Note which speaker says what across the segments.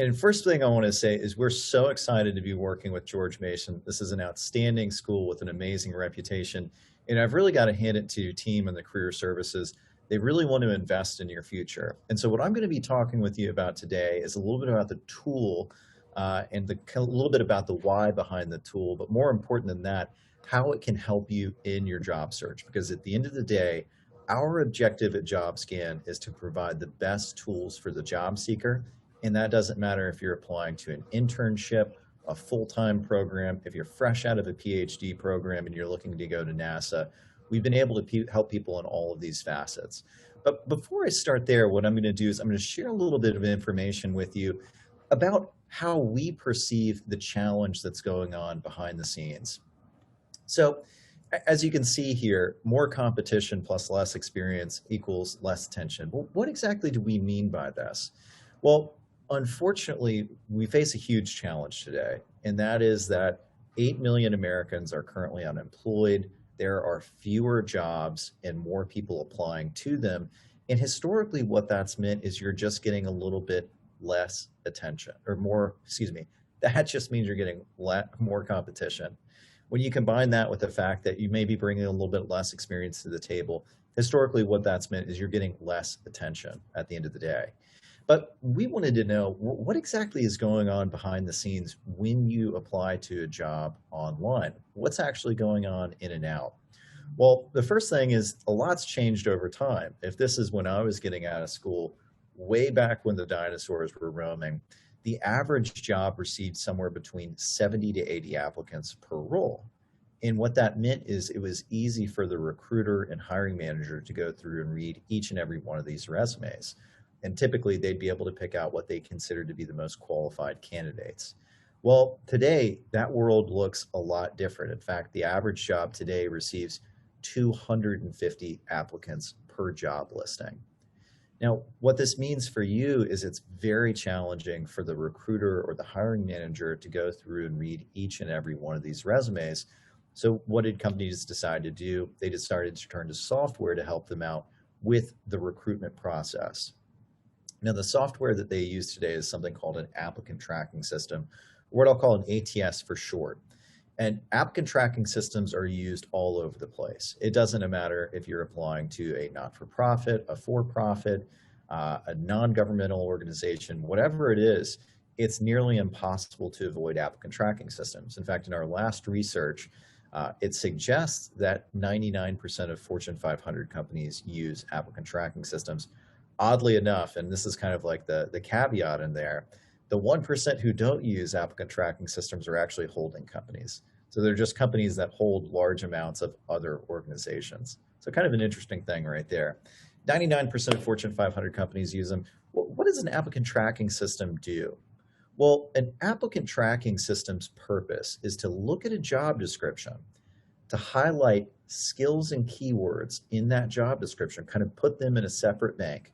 Speaker 1: And first thing I want to say is we're so excited to be working with George Mason. This is an outstanding school with an amazing reputation. And I've really got to hand it to your team and the career services. They really want to invest in your future. And so what I'm going to be talking with you about today is a little bit about the tool and a little bit about the why behind the tool, but more important than that, how it can help you in your job search. Because at the end of the day, our objective at JobScan is to provide the best tools for the job seeker. And that doesn't matter if you're applying to an internship, a full-time program, if you're fresh out of a PhD program and you're looking to go to NASA. We've been able to help people in all of these facets. But before I start there, what I'm going to do is I'm going to share a little bit of information with you about how we perceive the challenge that's going on behind the scenes. So as you can see here, more competition plus less experience equals less tension. Well, what exactly do we mean by this? Well, unfortunately, we face a huge challenge today, and that is that 8 million Americans are currently unemployed. There are fewer jobs and more people applying to them. And historically, what that's meant is you're just getting a little bit less attention, or more, excuse me, that just means you're getting more competition. When you combine that with the fact that you may be bringing a little bit less experience to the table, historically, what that's meant is you're getting less attention at the end of the day. But we wanted to know what exactly is going on behind the scenes when you apply to a job online. What's actually going on in and out? Well, the first thing is a lot's changed over time. If this is when I was getting out of school, way back when the dinosaurs were roaming, the average job received somewhere between 70 to 80 applicants per role. And what that meant is it was easy for the recruiter and hiring manager to go through and read each and every one of these resumes. And typically they'd be able to pick out what they consider to be the most qualified candidates. Well, today that world looks a lot different. In fact, the average job today receives 250 applicants per job listing. Now, what this means for you is it's very challenging for the recruiter or the hiring manager to go through and read each and every one of these resumes. So what did companies decide to do? They decided to turn to software to help them out with the recruitment process. Now, the software that they use today is something called an applicant tracking system, or what I'll call an ATS for short. And applicant tracking systems are used all over the place. It doesn't matter if you're applying to a not-for-profit, a for-profit, a non-governmental organization, whatever it is, it's nearly impossible to avoid applicant tracking systems. In fact, in our last research, it suggests that 99% of Fortune 500 companies use applicant tracking systems. Oddly enough, and this is kind of like the caveat in there, the 1% who don't use applicant tracking systems are actually holding companies. So they're just companies that hold large amounts of other organizations. So kind of an interesting thing right there. 99% of Fortune 500 companies use them. What does an applicant tracking system do? Well, an applicant tracking system's purpose is to look at a job description, to highlight skills and keywords in that job description, kind of put them in a separate bank,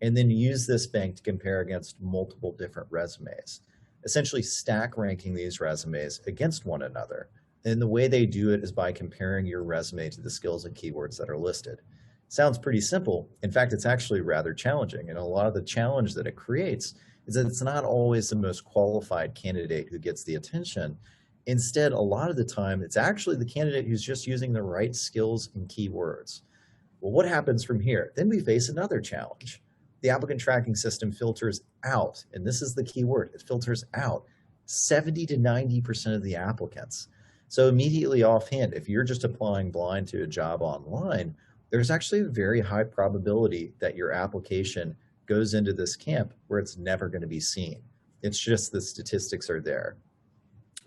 Speaker 1: and then use this bank to compare against multiple different resumes, essentially stack ranking these resumes against one another. And the way they do it is by comparing your resume to the skills and keywords that are listed. Sounds pretty simple. In fact, it's actually rather challenging. And a lot of the challenge that it creates is that it's not always the most qualified candidate who gets the attention. Instead, a lot of the time, it's actually the candidate who's just using the right skills and keywords. Well, what happens from here? Then we face another challenge. The applicant tracking system filters out, and this is the key word, it filters out 70 to 90% of the applicants. So immediately offhand, if you're just applying blind to a job online, there's actually a very high probability that your application goes into this camp where it's never going to be seen. It's just the statistics are there.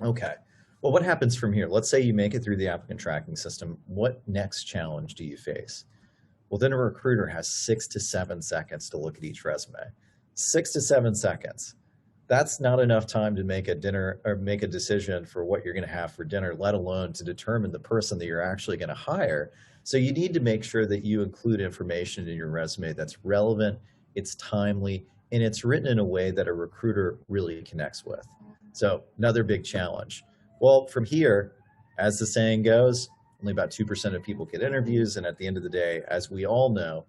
Speaker 1: Okay, well, what happens from here? Let's say you make it through the applicant tracking system. What next challenge do you face? Well, then a recruiter has 6 to 7 seconds to look at each resume. 6 to 7 seconds. That's not enough time to make a decision for what you're going to have for dinner, let alone to determine the person that you're actually going to hire. So you need to make sure that you include information in your resume that's relevant, it's timely, and it's written in a way that a recruiter really connects with. So another big challenge. Well, from here, as the saying goes, only about 2% of people get interviews, and at the end of the day, as we all know,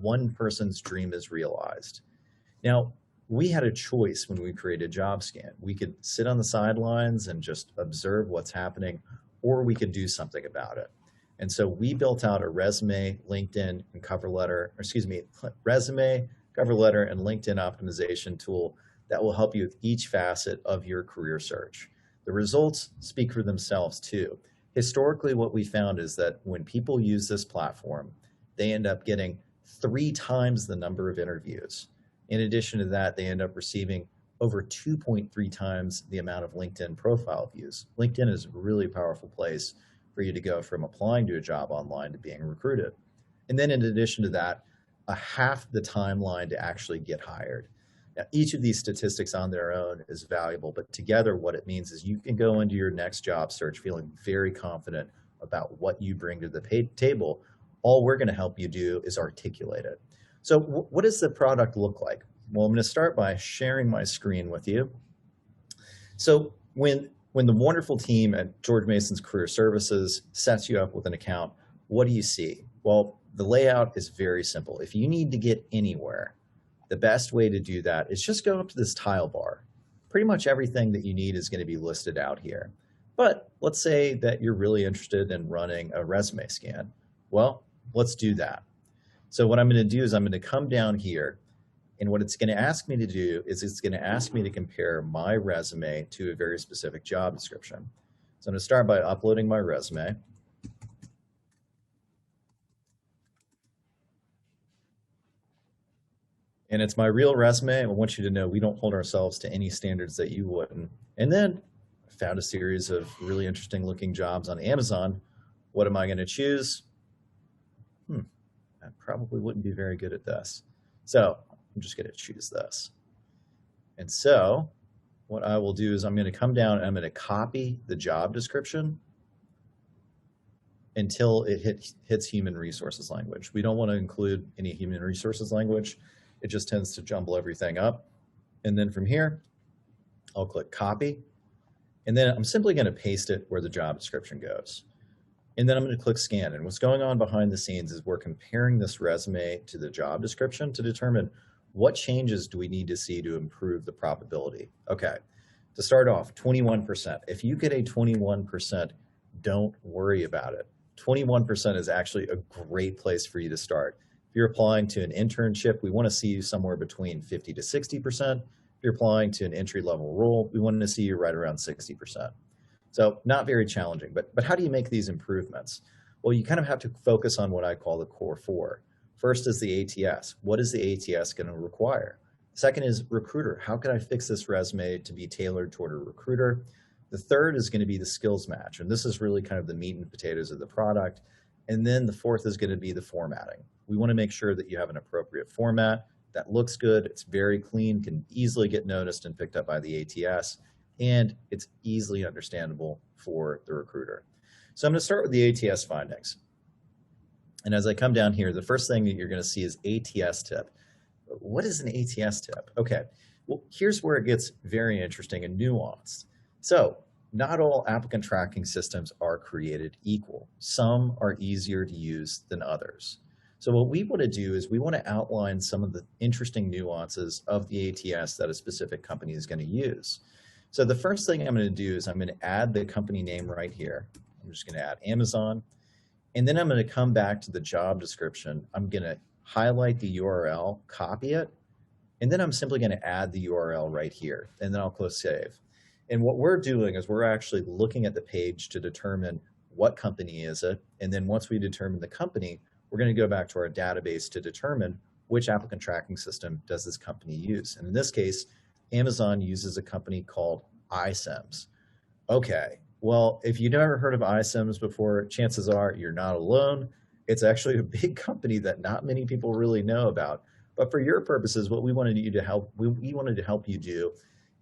Speaker 1: one person's dream is realized. Now, we had a choice when we created Jobscan. We could sit on the sidelines and just observe what's happening, or we could do something about it. And so we built out a resume, LinkedIn, and cover letter, or excuse me, resume, cover letter, and LinkedIn optimization tool that will help you with each facet of your career search. The results speak for themselves too. Historically, what we found is that when people use this platform, they end up getting 3 times the number of interviews. In addition to that, they end up receiving over 2.3 times the amount of LinkedIn profile views. LinkedIn is a really powerful place for you to go from applying to a job online to being recruited. And then in addition to that, a half the timeline to actually get hired. Now, each of these statistics on their own is valuable, but together what it means is you can go into your next job search feeling very confident about what you bring to the table. All we're going to help you do is articulate it. So what does the product look like? Well, I'm going to start by sharing my screen with you. So when the wonderful team at George Mason's Career Services sets you up with an account, what do you see? Well, the layout is very simple. If you need to get anywhere, the best way to do that is just go up to this tile bar. Pretty much everything that you need is going to be listed out here. But let's say that you're really interested in running a resume scan. Well, let's do that. So what I'm going to do is I'm going to come down here, and what it's going to ask me to do is it's going to ask me to compare my resume to a very specific job description. So I'm going to start by uploading my resume. And it's my real resume. I want you to know we don't hold ourselves to any standards that you wouldn't. And then I found a series of really interesting looking jobs on Amazon. What am I going to choose? I probably wouldn't be very good at this. So I'm just going to choose this. And so what I will do is I'm going to come down and I'm going to copy the job description until it hits human resources language. We don't want to include any human resources language. It just tends to jumble everything up. And then from here, I'll click copy. And then I'm simply going to paste it where the job description goes. And then I'm going to click scan. And what's going on behind the scenes is we're comparing this resume to the job description to determine what changes do we need to see to improve the probability. Okay, to start off, 21%. If you get a 21%, don't worry about it. 21% is actually a great place for you to start. If you're applying to an internship, we want to see you somewhere between 50 to 60%. If you're applying to an entry-level role, we want to see you right around 60%. So not very challenging, but how do you make these improvements? Well, you kind of have to focus on what I call the core 4. First is the ATS. What is the ATS going to require? Second is recruiter. How can I fix this resume to be tailored toward a recruiter? The third is going to be the skills match, and this is really kind of the meat and potatoes of the product. And then the fourth is going to be the formatting. We want to make sure that you have an appropriate format that looks good, it's very clean, can easily get noticed and picked up by the ATS, and it's easily understandable for the recruiter. So I'm going to start with the ATS findings. And as I come down here, the first thing that you're going to see is ATS tip. What is an ATS tip? Okay, well, here's where it gets very interesting and nuanced. So not all applicant tracking systems are created equal. Some are easier to use than others. So what we want to do is we want to outline some of the interesting nuances of the ATS that a specific company is going to use. So the first thing I'm going to do is I'm going to add the company name right here. I'm just going to add Amazon. And then I'm going to come back to the job description. I'm going to highlight the URL, copy it, and then I'm simply going to add the URL right here, and then I'll click save. And what we're doing is we're actually looking at the page to determine what company is it, and then once we determine the company, we're going to go back to our database to determine which applicant tracking system does this company use. And in this case, Amazon uses a company called Isems. Okay, well, if you've never heard of Isems before, chances are you're not alone. It's actually a big company that not many people really know about. But for your purposes, what we wanted you to help, we wanted to help you do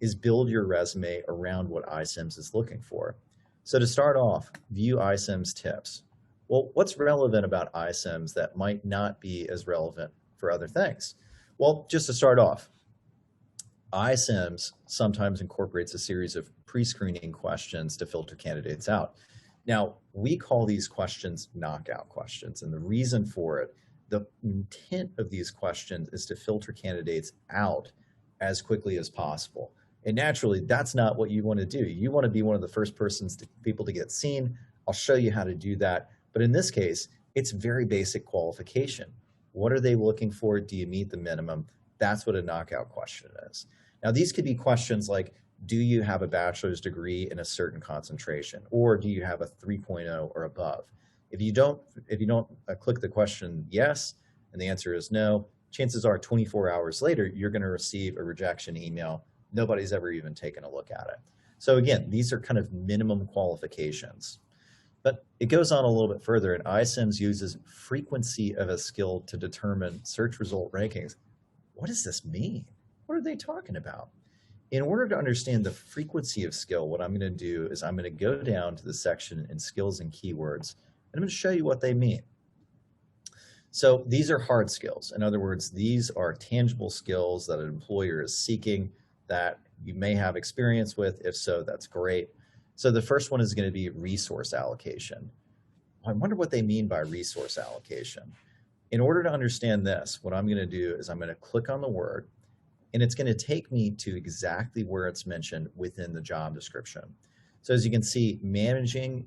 Speaker 1: is build your resume around what Isems is looking for. So to start off, view Isems tips. Well, what's relevant about Isems that might not be as relevant for other things? Well, just to start off, Isems sometimes incorporates a series of pre-screening questions to filter candidates out. Now, we call these questions knockout questions, and the reason for it, the intent of these questions is to filter candidates out as quickly as possible. And naturally, that's not what you want to do. You want to be one of the first people to get seen. I'll show you how to do that. But in this case, it's very basic qualification. What are they looking for? Do you meet the minimum? That's what a knockout question is. Now, these could be questions like, do you have a bachelor's degree in a certain concentration? Or do you have a 3.0 or above? If you don't click the question yes, and the answer is no, chances are 24 hours later, you're going to receive a rejection email. Nobody's ever even taken a look at it. So again, these are kind of minimum qualifications. But it goes on a little bit further, and Isems uses frequency of a skill to determine search result rankings. What does this mean? What are they talking about? In order to understand the frequency of skill, what I'm going to do is I'm going to go down to the section in skills and keywords, and I'm going to show you what they mean. So these are hard skills. In other words, these are tangible skills that an employer is seeking that you may have experience with. If so, that's great. So the first one is going to be resource allocation. I wonder what they mean by resource allocation. In order to understand this, what I'm going to do is I'm going to click on the word, and it's going to take me to exactly where it's mentioned within the job description. So as you can see, managing,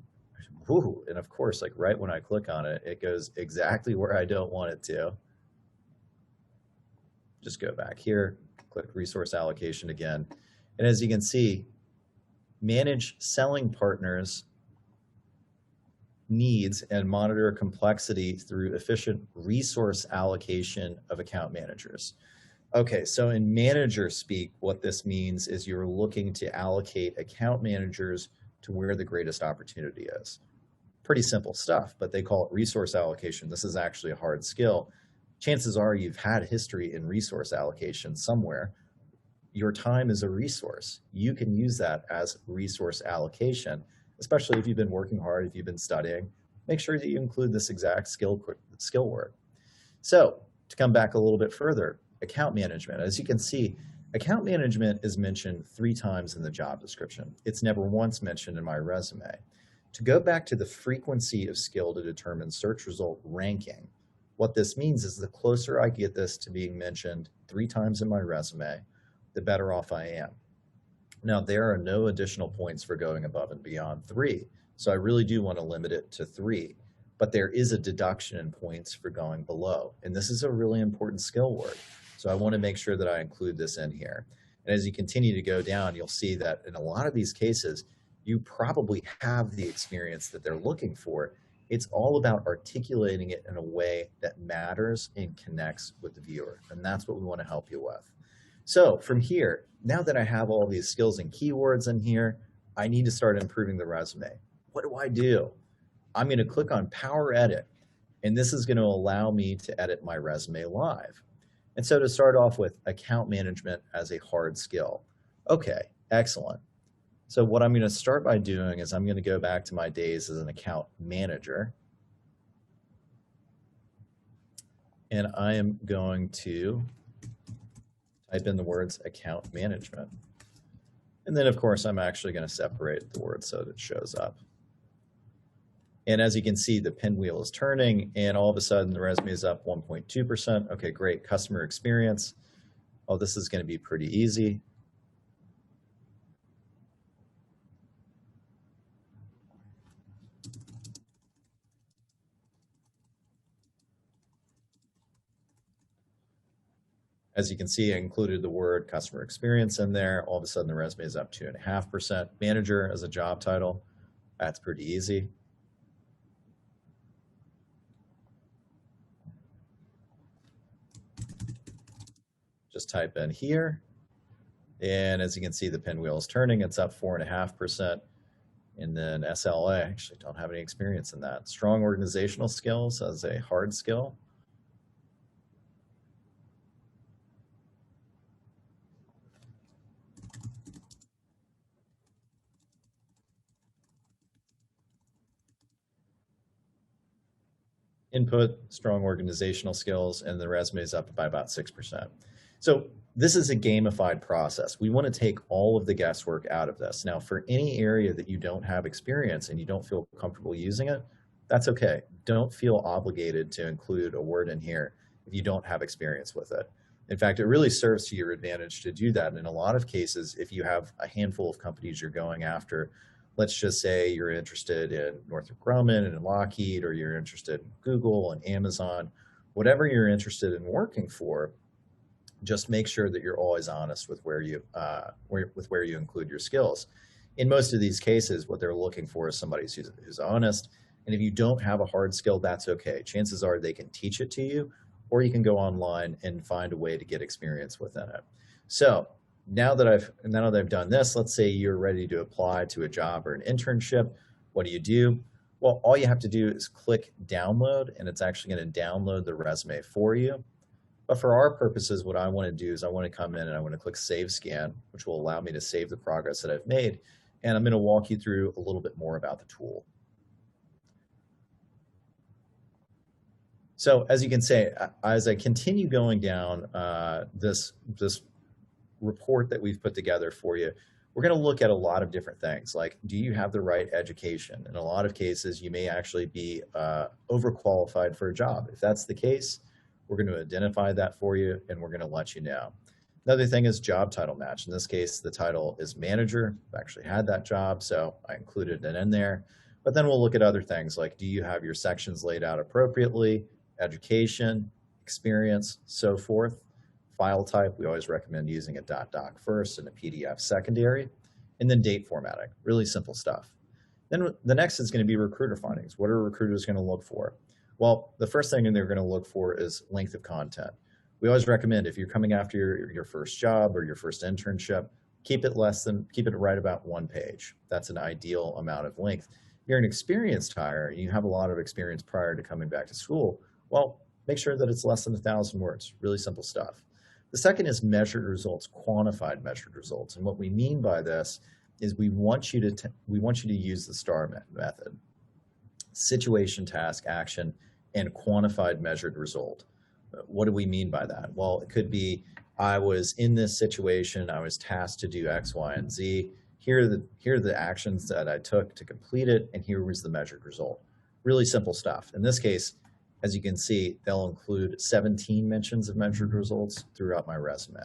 Speaker 1: and of course, like right when I click on it, it goes exactly where I don't want it to. Just go back here, click resource allocation again. And as you can see, manage selling partners' needs and monitor complexity through efficient resource allocation of account managers. Okay, so in manager speak, what this means is you're looking to allocate account managers to where the greatest opportunity is. Pretty simple stuff, but they call it resource allocation. This is actually a hard skill. Chances are you've had history in resource allocation somewhere. Your time is a resource. You can use that as resource allocation, especially if you've been working hard, if you've been studying. Make sure that you include this exact skill word. So to come back a little bit further, account management. As you can see, account management is mentioned 3 times in the job description. It's never once mentioned in my resume. To go back to the frequency of skill to determine search result ranking, what this means is the closer I get this to being mentioned 3 times in my resume, the better off I am. Now, there are no additional points for going above and beyond 3, so I really do want to limit it to 3, but there is a deduction in points for going below, and this is a really important skill word, so I want to make sure that I include this in here. And as you continue to go down, you'll see that in a lot of these cases, you probably have the experience that they're looking for. It's all about articulating it in a way that matters and connects with the viewer, and that's what we want to help you with. So from here, now that I have all these skills and keywords in here, I need to start improving the resume. What do I do? I'm going to click on Power Edit, and this is going to allow me to edit my resume live. And so to start off with, account management as a hard skill. Okay, excellent. So what I'm going to start by doing is I'm going to go back to my days as an account manager. And I am going to type in the words account management. And then, of course, I'm actually going to separate the words so that it shows up. And as you can see, the pinwheel is turning, and all of a sudden, the resume is up 1.2%. Okay, great. Customer experience. Oh, this is going to be pretty easy. As you can see, I included the word customer experience in there. All of a sudden, the resume is up 2.5%. Manager as a job title. That's pretty easy. Just type in here. And as you can see, the pinwheel is turning. It's up 4.5%. And then SLA, I actually don't have any experience in that. Strong organizational skills as a hard skill. Input, strong organizational skills, and the resume is up by about 6%. So this is a gamified process. We want to take all of the guesswork out of this. Now, for any area that you don't have experience and you don't feel comfortable using it, that's okay. Don't feel obligated to include a word in here if you don't have experience with it. In fact, it really serves to your advantage to do that. In a lot of cases, if you have a handful of companies you're going after, let's just say you're interested in Northrop Grumman and Lockheed, or you're interested in Google and Amazon, whatever you're interested in working for, just make sure that you're always honest with where you include your skills. In most of these cases, what they're looking for is somebody who's honest. And if you don't have a hard skill, that's okay. Chances are they can teach it to you, or you can go online and find a way to get experience within it. So now that I've done this, let's say you're ready to apply to a job or an internship. What do? Well, all you have to do is click download, and it's actually going to download the resume for you. But for our purposes, what I want to do is I want to come in and I want to click Save Scan, which will allow me to save the progress that I've made. And I'm going to walk you through a little bit more about the tool. So as you can see, as I continue going down this report that we've put together for you, we're going to look at a lot of different things, like, do you have the right education? In a lot of cases, you may actually be overqualified for a job. If that's the case, we're going to identify that for you, and we're going to let you know. Another thing is job title match. In this case, the title is manager. I've actually had that job, so I included it in there. But then we'll look at other things like, do you have your sections laid out appropriately, education, experience, so forth. File type, we always recommend using a .doc first and a PDF secondary, and then date formatting, really simple stuff. Then the next is going to be recruiter findings. What are recruiters going to look for? Well, the first thing they're going to look for is length of content. We always recommend, if you're coming after your first job or your first internship, keep it right about 1 page. That's an ideal amount of length. If you're an experienced hire and you have a lot of experience prior to coming back to school, well, make sure that it's less than 1,000 words. Really simple stuff. The second is measured results, quantified measured results. And what we mean by this is we want you to use the STAR method: situation, task, action, and quantified measured result. What do we mean by that? Well, it could be, I was in this situation, I was tasked to do X, Y, and Z. Here are the actions that I took to complete it, and here was the measured result. Really simple stuff. In this case, as you can see, they'll include 17 mentions of measured results throughout my resume.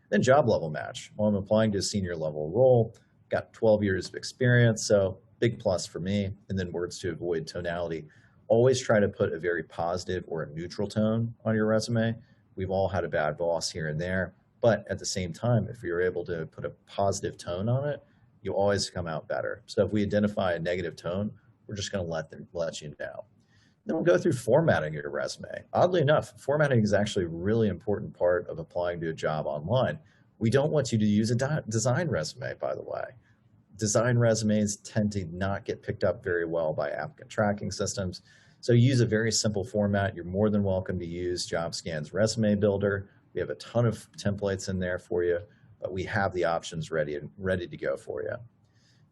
Speaker 1: Then job level match. Well, I'm applying to a senior level role, got 12 years of experience, so big plus for me. And then words to avoid tonality. Always try to put a very positive or a neutral tone on your resume. We've all had a bad boss here and there, but at the same time, if you're able to put a positive tone on it, you'll always come out better. So if we identify a negative tone, we're just going to let you know. Then we'll go through formatting your resume. Oddly enough, formatting is actually a really important part of applying to a job online. We don't want you to use a design resume, by the way. Design resumes tend to not get picked up very well by applicant tracking systems. So use a very simple format. You're more than welcome to use Jobscan's resume builder. We have a ton of templates in there for you, but we have the options ready to go for you.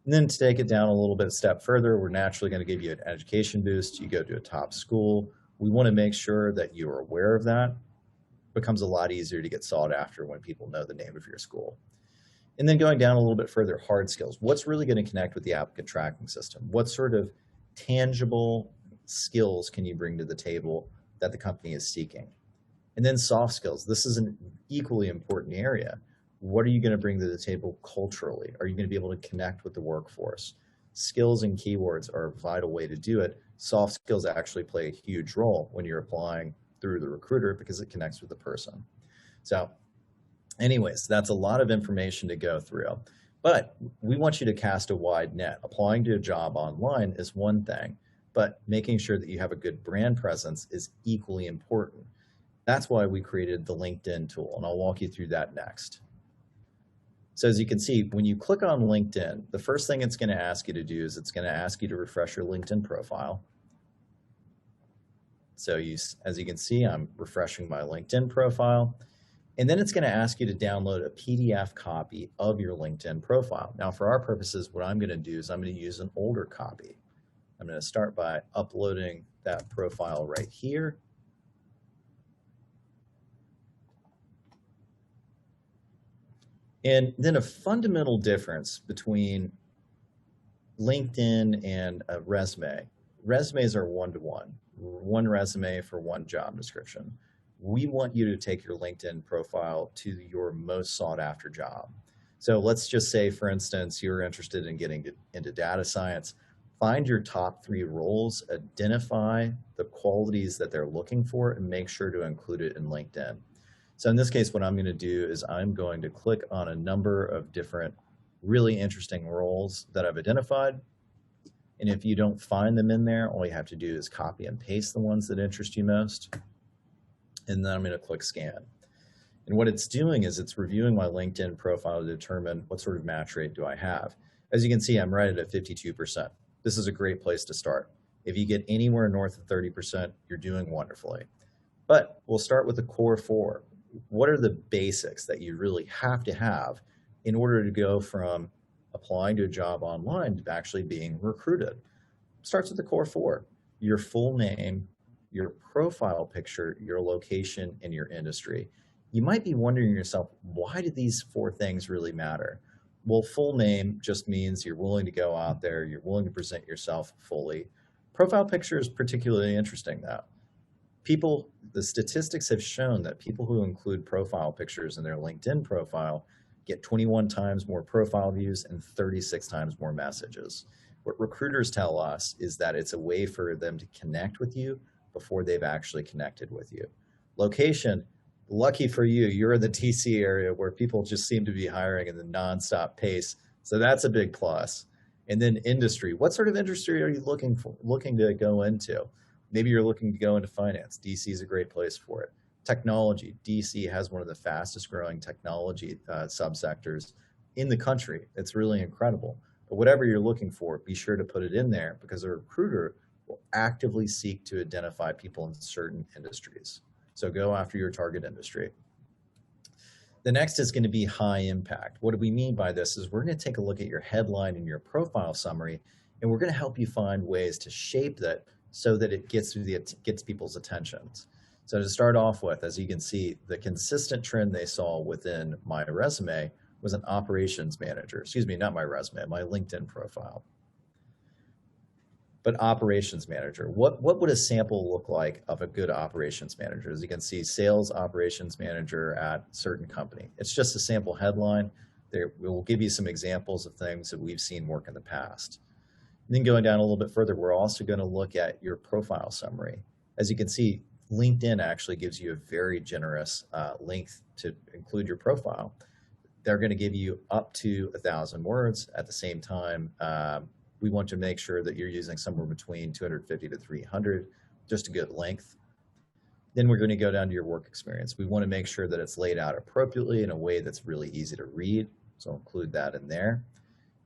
Speaker 1: And then to take it down a little bit step further, we're naturally going to give you an education boost. You go to a top school. We want to make sure that you're aware of that. It becomes a lot easier to get sought after when people know the name of your school. And then going down a little bit further, hard skills. What's really going to connect with the applicant tracking system? What sort of tangible skills can you bring to the table that the company is seeking? And then soft skills. This is an equally important area. What are you going to bring to the table culturally? Are you going to be able to connect with the workforce? Skills and keywords are a vital way to do it. Soft skills actually play a huge role when you're applying through the recruiter because it connects with the person. So anyways, that's a lot of information to go through. But we want you to cast a wide net. Applying to a job online is one thing, but making sure that you have a good brand presence is equally important. That's why we created the LinkedIn tool, and I'll walk you through that next. So as you can see, when you click on LinkedIn, the first thing it's going to ask you to do is it's going to ask you to refresh your LinkedIn profile. So as you can see, I'm refreshing my LinkedIn profile. And then it's going to ask you to download a PDF copy of your LinkedIn profile. Now, for our purposes, what I'm going to do is I'm going to use an older copy. I'm going to start by uploading that profile right here. And then a fundamental difference between LinkedIn and a resume. Resumes are one-to-one, one resume for one job description. we want you to take your LinkedIn profile to your most sought after job. So let's just say, for instance, you're interested in getting into data science. Find your top 3 roles, identify the qualities that they're looking for, and make sure to include it in LinkedIn. So in this case, what I'm going to do is I'm going to click on a number of different really interesting roles that I've identified. And if you don't find them in there, all you have to do is copy and paste the ones that interest you most. And then I'm going to click scan. And what it's doing is it's reviewing my LinkedIn profile to determine what sort of match rate do I have. As you can see, I'm right at 52%. This is a great place to start. If you get anywhere north of 30%, you're doing wonderfully. But we'll start with the core 4. What are the basics that you really have to have in order to go from applying to a job online to actually being recruited? Starts with the core 4, your full name, your profile picture, your location, and your industry. You might be wondering yourself, why do these 4 things really matter? Well, full name just means you're willing to go out there, you're willing to present yourself fully. Profile picture is particularly interesting though. The statistics have shown that people who include profile pictures in their LinkedIn profile get 21 times more profile views and 36 times more messages. What recruiters tell us is that it's a way for them to connect with you before they've actually connected with you. Location, lucky for you, you're in the DC area where people just seem to be hiring in the nonstop pace. So that's a big plus. And then industry, what sort of industry are you looking to go into? Maybe you're looking to go into finance. DC is a great place for it. Technology, DC has one of the fastest growing technology subsectors in the country. It's really incredible. But whatever you're looking for, be sure to put it in there because a recruiter will actively seek to identify people in certain industries. So go after your target industry. The next is going to be high impact. What do we mean by this is we're going to take a look at your headline and your profile summary, and we're going to help you find ways to shape that so that it gets people's attentions. So to start off with, as you can see, the consistent trend they saw within my resume was an operations manager. Excuse me, not my resume, my LinkedIn profile. But operations manager, what would a sample look like of a good operations manager? As you can see, sales operations manager at certain company. It's just a sample headline. We'll give you some examples of things that we've seen work in the past. And then going down a little bit further, we're also going to look at your profile summary. As you can see, LinkedIn actually gives you a very generous length to include your profile. They're going to give you up to 1,000 words. At the same time, we want to make sure that you're using somewhere between 250 to 300, just a good length. Then we're going to go down to your work experience. We want to make sure that it's laid out appropriately in a way that's really easy to read. So I'll include that in there.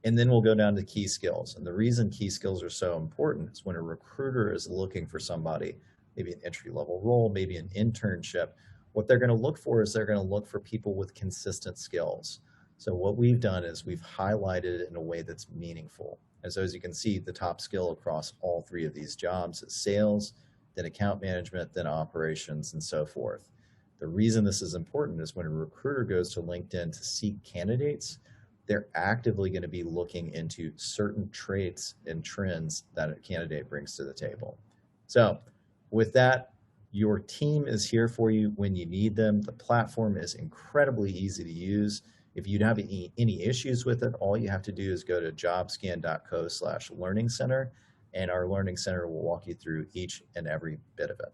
Speaker 1: And then we'll go down to key skills. And the reason key skills are so important is when a recruiter is looking for somebody, maybe an entry-level role, maybe an internship, what they're going to look for is they're going to look for people with consistent skills. So what we've done is we've highlighted it in a way that's meaningful. And so as you can see, the top skill across all 3 of these jobs is sales, then account management, then operations, and so forth. The reason this is important is when a recruiter goes to LinkedIn to seek candidates, they're actively going to be looking into certain traits and trends that a candidate brings to the table. So with that, your team is here for you when you need them. The platform is incredibly easy to use. If you have any issues with it, all you have to do is go to jobscan.co/learning center, and our learning center will walk you through each and every bit of it.